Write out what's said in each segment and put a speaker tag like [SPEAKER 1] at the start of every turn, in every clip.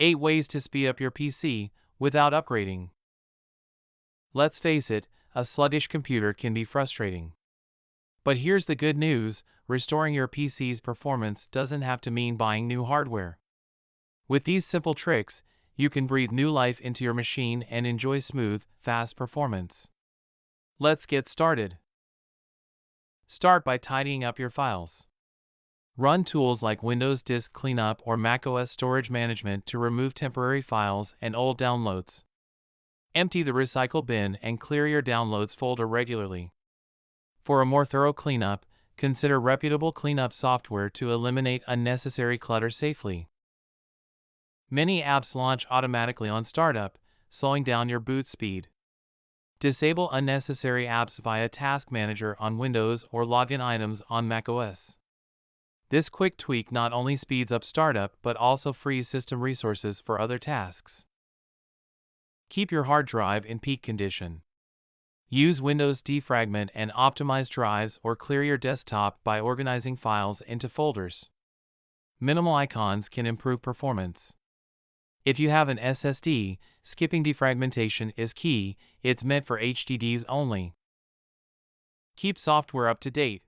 [SPEAKER 1] 8 ways to speed up your PC without upgrading. Let's face it, a sluggish computer can be frustrating. But here's the good news, restoring your PC's performance doesn't have to mean buying new hardware. With these simple tricks, you can breathe new life into your machine and enjoy smooth, fast performance. Let's get started. Start by tidying up your files. Run tools like Windows Disk Cleanup or macOS Storage Management to remove temporary files and old downloads. Empty the recycle bin and clear your downloads folder regularly. For a more thorough cleanup, consider reputable cleanup software to eliminate unnecessary clutter safely. Many apps launch automatically on startup, slowing down your boot speed. Disable unnecessary apps via Task Manager on Windows or login items on macOS. This quick tweak not only speeds up startup but also frees system resources for other tasks. Keep your hard drive in peak condition. Use Windows Defragment and optimize drives or clear your desktop by organizing files into folders. Minimal icons can improve performance. If you have an SSD, skipping defragmentation is key, it's meant for HDDs only. Keep software up to date.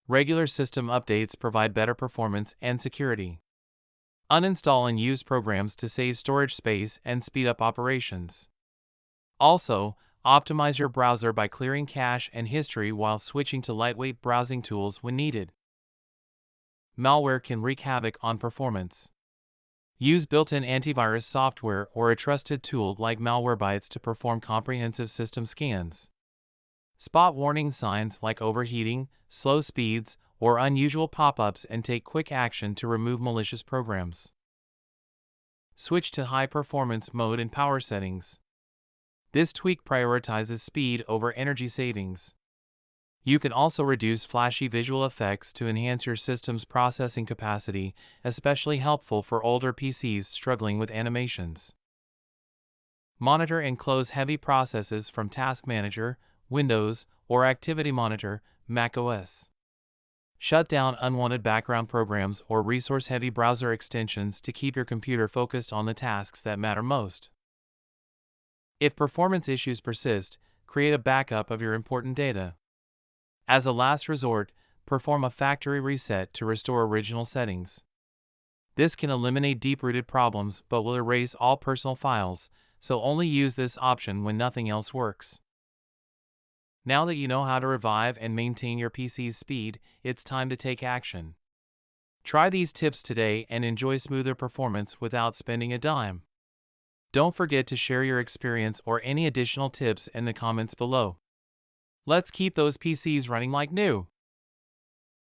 [SPEAKER 1] Regular system updates provide better performance and security. Uninstall and use programs to save storage space and speed up operations. Also, optimize your browser by clearing cache and history while switching to lightweight browsing tools when needed. Malware can wreak havoc on performance. Use built-in antivirus software or a trusted tool like Malwarebytes to perform comprehensive system scans. Spot warning signs like overheating, slow speeds, or unusual pop-ups and take quick action to remove malicious programs. Switch to high-performance mode in power settings. This tweak prioritizes speed over energy savings. You can also reduce flashy visual effects to enhance your system's processing capacity, especially helpful for older PCs struggling with animations. Monitor and close heavy processes from Task Manager, Windows, or Activity Monitor, macOS. Shut down unwanted background programs or resource-heavy browser extensions to keep your computer focused on the tasks that matter most. If performance issues persist, create a backup of your important data. As a last resort, perform a factory reset to restore original settings. This can eliminate deep-rooted problems but will erase all personal files, so only use this option when nothing else works. Now that you know how to revive and maintain your PC's speed, it's time to take action. Try these tips today and enjoy smoother performance without spending a dime. Don't forget to share your experience or any additional tips in the comments below. Let's keep those PCs running like new.